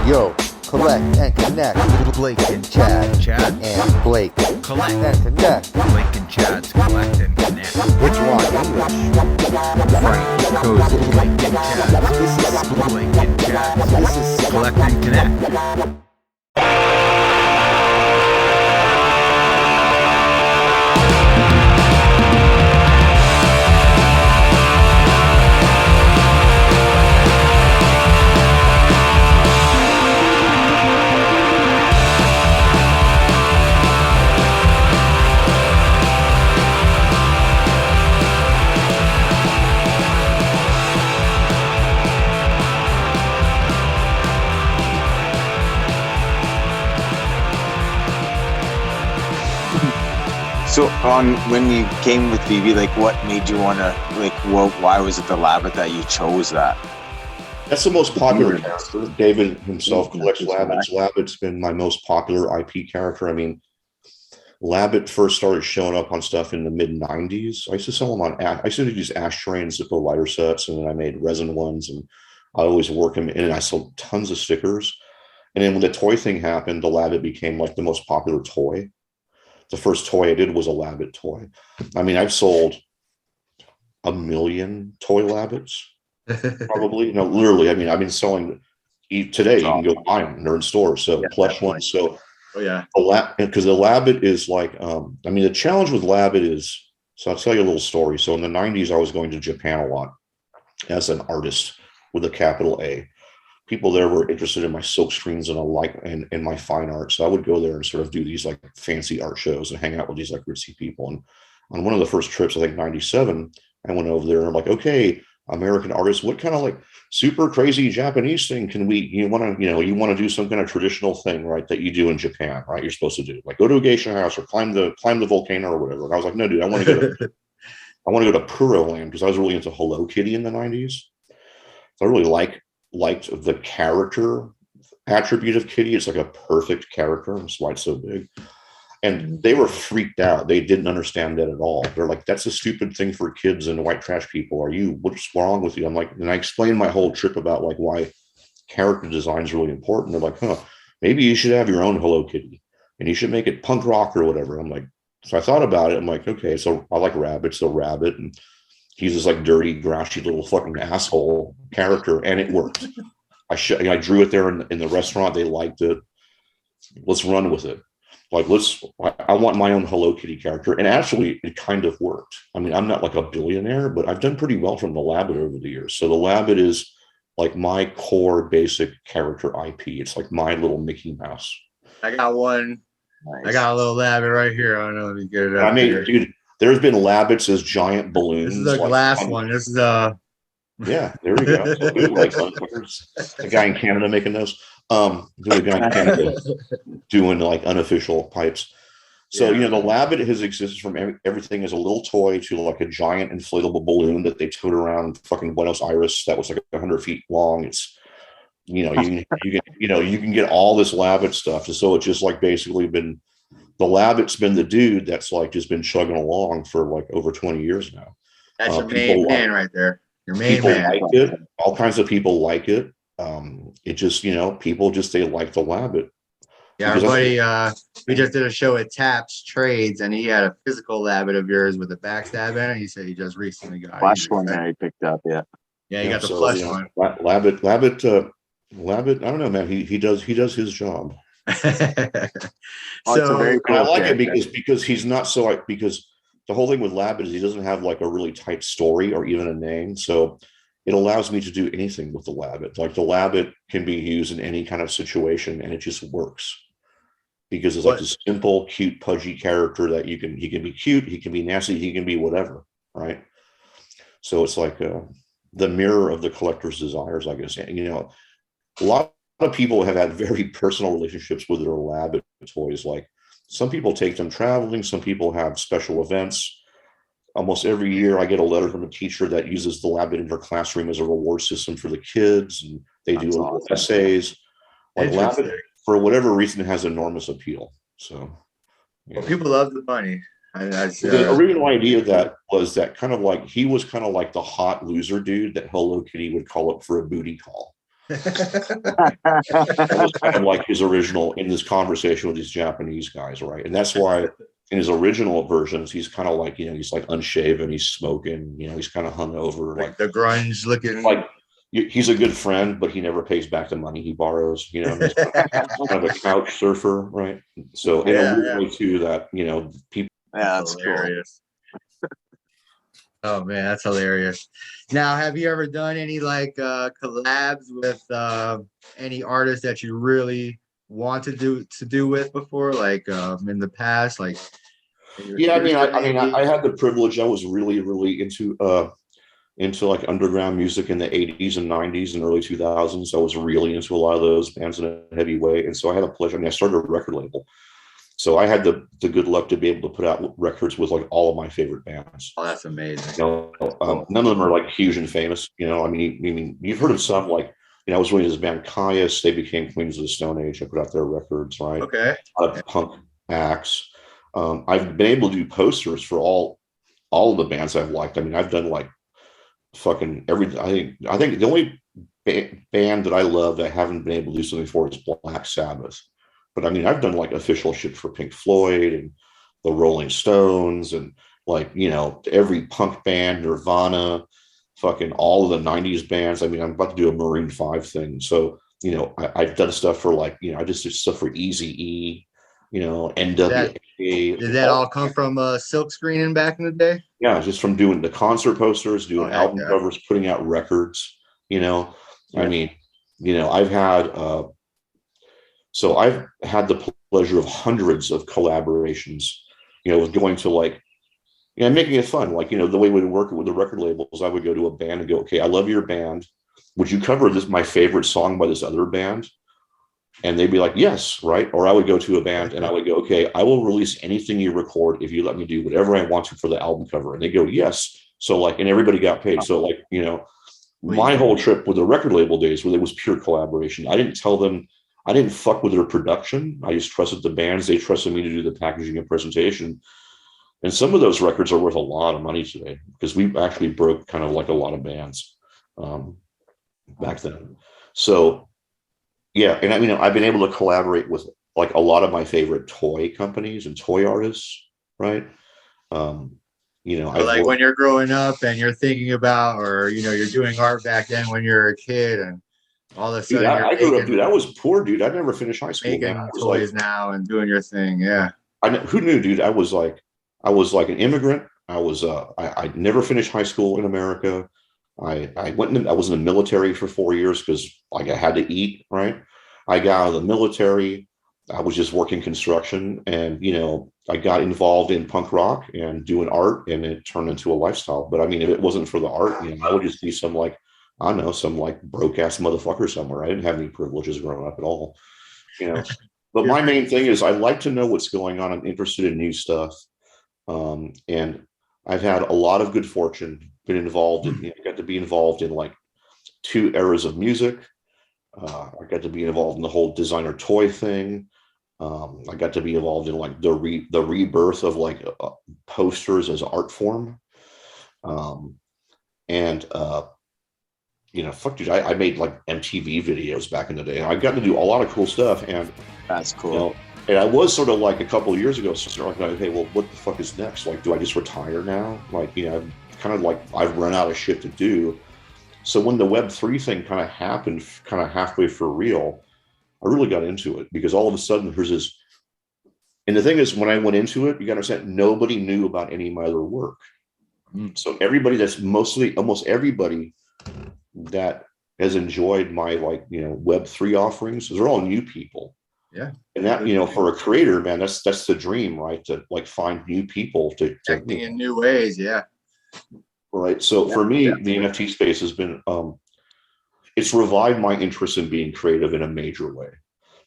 Yo, collect and connect. Blake and Chad. Chad. And Blake. Collect and connect. Blake and Chad's collect and connect. Which one? English. Frankkozik. Blake and Chad. This is Blake and Chad. This is Collect and connect. So on when you came with VV, like what made you want to, why was it the Labbit that you chose that? That's the most popular character. David himself collects Labbits. Labbit's been my most popular IP character. I mean, Labbit first started showing up on stuff in the mid-90s. I used to sell them on, I used to use ashtray and Zippo lighter sets, and then I made resin ones, and I always work them in, and I sold tons of stickers. And then when the toy thing happened, the Labbit became like the most popular toy. The first toy I did was a Labbit toy. I mean, I've sold 1 million toy Labbits, probably. No, literally. I mean, I've been selling today. You can go buy them. They're in stores. So Yeah, plush definitely. ones. So Yeah. because the Labbit is like, I mean, the challenge with Labbit is. So I'll tell you a little story. So in the 90s, I was going to Japan a lot as an artist with a capital A. People there were interested in my silk screens and my fine art. So I would go there and sort of do these like fancy art shows and hang out with these like ritzy people. And on one of the first trips, I think 97, I went over there and I'm like, okay, American artists, what kind of like super crazy Japanese thing can you want to do some kind of traditional thing, right? That you do in Japan, right? You're supposed to do like go to a geisha house or climb the volcano or whatever. And I was like, no, dude, I want to go to Puro Land because I was really into Hello Kitty in the 90s. So I really liked the character attribute of Kitty. It's like a perfect character. That's why it's so big. And they were freaked out. They didn't understand that at all. They're like, that's a stupid thing for kids and white trash people. What's wrong with you? I'm like, and I explained my whole trip about like why character design is really important. They're like, maybe you should have your own Hello Kitty and you should make it punk rock or whatever. I'm like, so I thought about it. I'm like, okay, so I like Rabbit, so Rabbit, and he's this like dirty, grouchy little fucking asshole character, and it worked. I drew it there in the restaurant. They liked it. Let's run with it. Like, I want my own Hello Kitty character. And actually, it kind of worked. I mean, I'm not like a billionaire, but I've done pretty well from the Labbit over the years. So the Labbit is like my core basic character IP. It's like my little Mickey Mouse. I got one. Nice. I got a little Labbit right here. I don't know if you get it up. I mean, here. dude, there's been Labbits as giant balloons. This is the last one. This is Yeah, there we go. The guy in Canada making those. The guy in Canada doing like unofficial pipes. So, the Labbit has existed from everything as a little toy to like a giant inflatable balloon that they towed around fucking Buenos Aires that was like 100 feet long. It's, you can get all this Labbit stuff. So it's just like basically been, the Labbit's been the dude that's like just been chugging along for like over 20 years now. that's your main man right there. Your main People man. like it. All kinds of people like it. It just, people just, they like the Labbit. Yeah, our buddy, we just did a show at Taps Trades, and he had a physical Labbit of yours with a backstab in it. He said he just recently got Flash it. one that I picked up, yeah. Yeah, you got the So, plush one. Labbit, I don't know, man. He does his job. Oh, it's a very And I cool like it character. because he's not so like, because the whole thing with Labbit is he doesn't have like a really tight story or even a name. So it allows me to do anything with the Labbit. Like the Labbit can be used in any kind of situation and it just works. Because it's like this simple, cute, pudgy character that he can be cute, he can be nasty, he can be whatever, right? So it's like the mirror of the collector's desires, I guess. And, a lot of people have had very personal relationships with their Labbit toys. Like some people take them traveling, some people have special events. Almost every year I get a letter from a teacher that uses the Labbit in her classroom as a reward system for the kids, and they do little essays. Like Labbit, for whatever reason, has enormous appeal. So Well, people love the bunny. The original idea of that was that kind of like he was kind of like the hot loser dude that Hello Kitty would call up for a booty call. That was kind of like his original in this conversation with these Japanese guys, right? And that's why in his original versions, he's kind of like, he's like unshaven, he's smoking, he's kind of hungover, like the grunge looking. like he's a good friend, but he never pays back the money he borrows. He's kind of a couch surfer, right? So in a weird way too, that people. Yeah, that's hilarious. Oh man, that's hilarious. Now, have you ever done any like collabs with any artists that you really want to do with before, like in the past, like? Yeah, I had the privilege. I was really, really into like underground music in the 80s and 90s and early 2000s. I was really into a lot of those bands in a heavy way, and so I had a pleasure. I started a record label. So I had the good luck to be able to put out records with like all of my favorite bands. Oh, that's amazing. None of them are like huge and famous. You've heard of some, like, I was with this band Caius. They became Queens of the Stone Age. I put out their records, right? Okay. Punk acts. I've been able to do posters for all of the bands I've liked. I've done like fucking everything. I think the only band that I love that I haven't been able to do something for is Black Sabbath. But I've done like official shit for Pink Floyd and the Rolling Stones and like, every punk band, Nirvana, fucking all of the 90s bands. I'm about to do a Maroon 5 thing. So, I've done stuff for like, I just did stuff for Eazy-E, NWA. Did that all come from silk screening back in the day? Yeah, just from doing the concert posters, doing album covers, putting out records, So I've had the pleasure of hundreds of collaborations, with going to like, making it fun. Like, the way we would work it with the record labels, I would go to a band and go, okay, I love your band. Would you cover my favorite song by this other band? And they'd be like, yes, right? Or I would go to a band and I would go, okay, I will release anything you record if you let me do whatever I want to for the album cover. And they go, yes. So like, and everybody got paid. So like, my whole trip with the record label days, where it was pure collaboration. I didn't tell them, I didn't fuck with their production. I just trusted the bands. They trusted me to do the packaging and presentation. And some of those records are worth a lot of money today because we actually broke kind of like a lot of bands back then. So, yeah. And I've been able to collaborate with like a lot of my favorite toy companies and toy artists, right? Like when you're growing up and you're thinking about, or, you're doing art back then when you're a kid and all of a sudden, I grew up, dude. I was poor, dude. I never finished high school. Making toys now and doing your thing, yeah. Who knew, dude? I was like an immigrant. I never finished high school in America. I was in the military for 4 years because like I had to eat, right? I got out of the military. I was just working construction, and I got involved in punk rock and doing art, and it turned into a lifestyle. But if it wasn't for the art, I would just be some like, I don't know, some like broke ass motherfucker somewhere. I didn't have any privileges growing up at all, But my main thing is I like to know what's going on. I'm interested in new stuff, and I've had a lot of good fortune. Been involved in, got to be involved in like 2 eras of music. I got to be involved in the whole designer toy thing. I got to be involved in like the rebirth of like posters as art form, fuck, dude, I made like MTV videos back in the day. I got to do a lot of cool stuff, and that's cool. And I was sort of like a couple of years ago, sort of like, okay, well, what the fuck is next? Like, do I just retire now? Like, kind of like I've run out of shit to do. So when the Web3 thing kind of happened, kind of halfway for real, I really got into it because all of a sudden there's this. And the thing is, when I went into it, you got to understand, nobody knew about any of my other work. So everybody almost everybody that has enjoyed my Web3 offerings, they're all new people. Yeah. And that, for a creator, man, that's the dream, right? To like find new people to acting in new ways. Yeah. Right. So for me, the NFT space has been, it's revived my interest in being creative in a major way.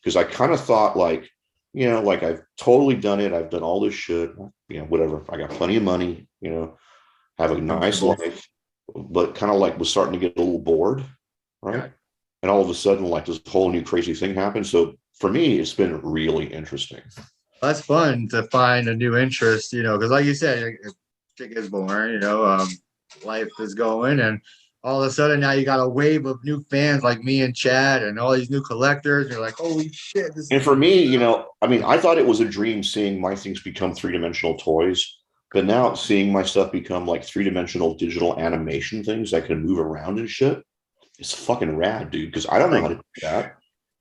Because I kind of thought like I've totally done it. I've done all this shit, whatever. I got plenty of money, have a nice life, but kind of like was starting to get a little bored. Right. Yeah. And all of a sudden, like this whole new crazy thing happened. So for me, it's been really interesting. That's fun to find a new interest, because like you said, it gets boring, life is going, and all of a sudden now you got a wave of new fans like me and Chad and all these new collectors. And you're like, holy shit! And for me, you know, I mean, I thought it was a dream seeing my things become three-dimensional toys, but now seeing my stuff become like three-dimensional digital animation things that can move around and shit, it's fucking rad, dude. Because I don't know how to do that,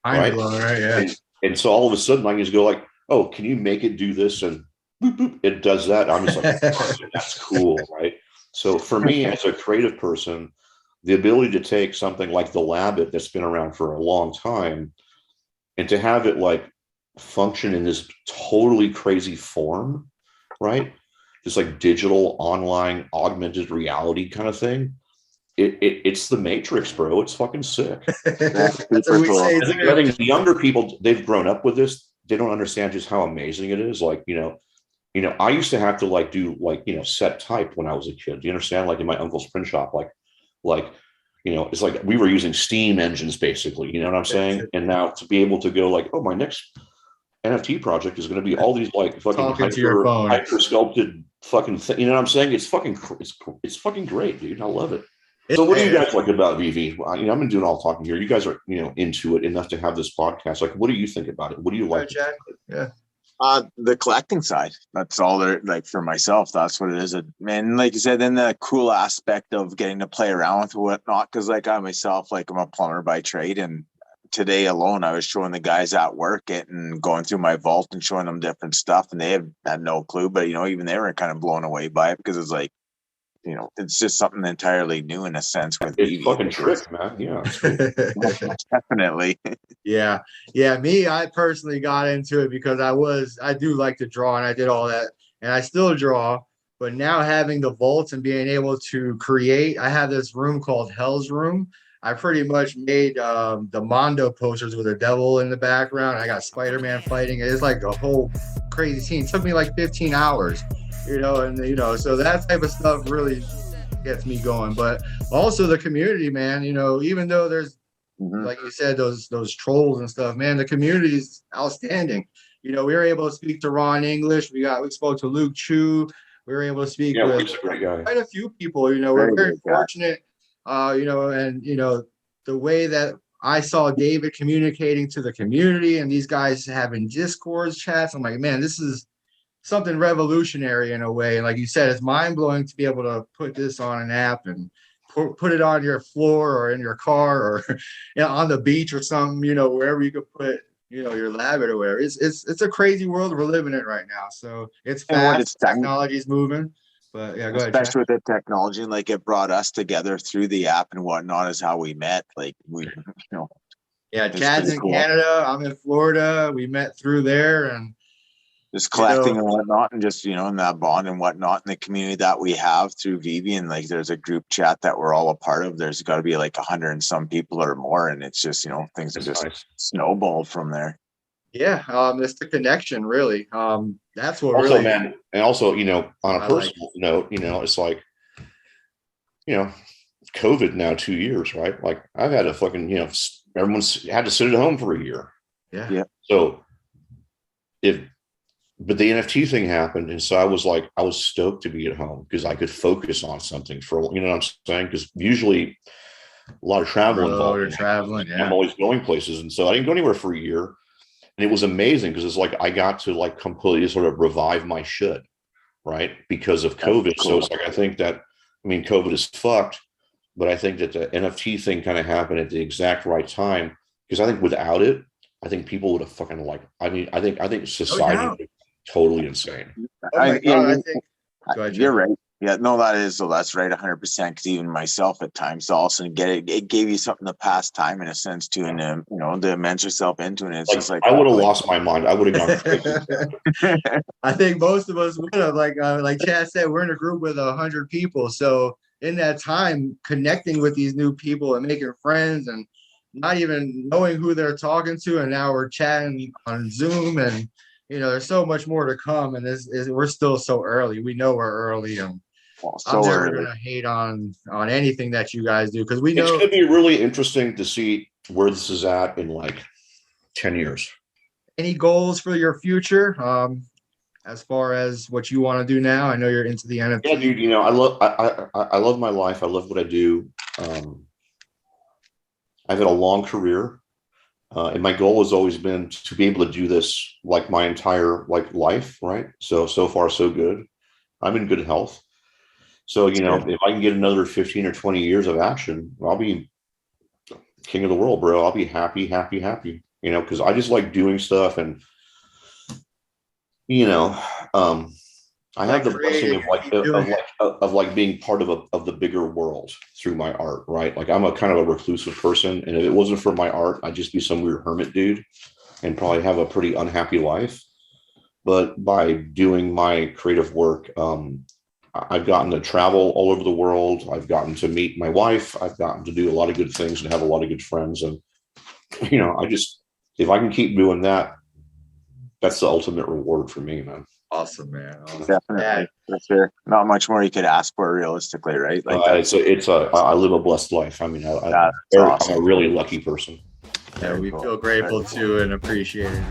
right? Right? Yeah. And so all of a sudden I can just go like, oh, can you make it do this? And boop, boop, it does that. I'm just like, that's cool, right? So for me as a creative person, the ability to take something like the Labbit that's been around for a long time and to have it like function in this totally crazy form, right? This like digital, online, augmented reality kind of thing. It's the Matrix, bro. It's fucking sick. That's what we say. I think the younger people, they've grown up with this. They don't understand just how amazing it is. Like, you know, I used to have to like do like, you know, set type when I was a kid. Do you understand? Like in my uncle's print shop, like, you know, it's like we were using steam engines basically, you know what I'm saying? And now to be able to go like, oh, my next NFT project is going to be all these like fucking hyper sculpted fucking thing. You know what I'm saying? It's fucking great, dude. I love it. So what do you guys like about VV? You know, I've been doing all talking here. You guys are, you know, into it enough to have this podcast. Like, what do you think about it? What do you like? Yeah. The collecting side. That's all there. Like for myself, that's what it is. And like you said, then the cool aspect of getting to play around with whatnot. Because like I myself, like I'm a plumber by trade, and today alone, I was showing the guys at work it and going through my vault and showing them different stuff, and they had no clue. But you know, even they were kind of blown away by it because it's like, you know, it's just something entirely new in a sense. With it's fucking trick, man. Yeah, definitely. Yeah. Me, I personally got into it because I do like to draw, and I did all that, and I still draw. But now having the vaults and being able to create, I have this room called Hell's Room. I pretty much made the Mondo posters with a devil in the background. I got Spider-Man fighting. It's like a whole crazy scene. It took me like 15 hours. You know, and you know, so that type of stuff really gets me going. But also the community, man, you know, even though there's like you said, those trolls and stuff, man, the community is outstanding. You know, we were able to speak to Ron English. We spoke to Luke Chu. We were able to speak with quite a few people. You know, we're very fortunate. You know, and you know, the way that I saw David communicating to the community and these guys having Discord chats, I'm like, man, this is something revolutionary in a way. And like you said, it's mind-blowing to be able to put this on an app and put it on your floor or in your car or you know, on the beach or something, you know, wherever you could put, you know, your Labbit or wherever. It's a crazy world we're living in right now. So it's fast, technology's moving. But yeah, go ahead. Especially with the technology, and like it brought us together through the app and whatnot is how we met. Like we, you know. Yeah, Chad's in Canada. I'm in Florida. We met through there and just collecting and whatnot, and just, you know, in that bond and whatnot, and the community that we have through VV, and like there's a group chat that we're all a part of. There's got to be like 100 and some people or more, and it's just, you know, things have just snowballed from there. Yeah, it's the connection, really. That's what also, really, man, and also, you know, on a personal note, you know, it's like, you know, COVID now 2 years, right? Like I've had a fucking, you know, everyone's had to sit at home for a year. Yeah. So but the NFT thing happened, and so I was stoked to be at home because I could focus on something for, you know what I'm saying? Because usually a lot of travel involved. I'm always going places, and so I didn't go anywhere for a year, and it was amazing because it's like I got to like completely sort of revive my shit, right? Because of COVID. Cool. So it's like I think that, I mean, COVID is fucked, but I think that the NFT thing kind of happened at the exact right time because I think without it, I think people would have fucking like. I mean, I think society would be totally insane. You're right. Yeah, no, that's right, 100%. Because even myself at times, also it gave you something to pass time in a sense too, and you know, to immerse yourself into it. And it's like, just like I would have lost my mind. I would have gone crazy. I think most of us would have. Like Chad said, we're in a group with 100 people, so in that time, connecting with these new people and making friends and not even knowing who they're talking to, and now we're chatting on Zoom, and you know, there's so much more to come, and we're still so early. We know we're early, and I'm never gonna hate on anything that you guys do because we know it's gonna be really interesting to see where this is at in like 10 years. Any goals for your future? As far as what you want to do now, I know you're into the NFT. Yeah, dude. You know, I love my life. I love what I do. I've had a long career, and my goal has always been to be able to do this like my entire life, right? So far so good. I'm in good health. So, you know, if I can get another 15 or 20 years of action, I'll be king of the world, bro. I'll be happy, happy, happy, you know, because I just like doing stuff. And, you know, I have the blessing of like being part of the bigger world through my art, right? Like I'm a kind of a reclusive person. And if it wasn't for my art, I'd just be some weird hermit dude and probably have a pretty unhappy life. But by doing my creative work, I've gotten to travel all over the world. I've gotten to meet my wife. I've gotten to do a lot of good things and have a lot of good friends. And, you know, if I can keep doing that, that's the ultimate reward for me, man. Awesome, man. Awesome. Definitely. For sure. Not much more you could ask for realistically, right? Like I live a blessed life. I mean, I'm a really lucky person. Yeah, we feel grateful too and appreciate it.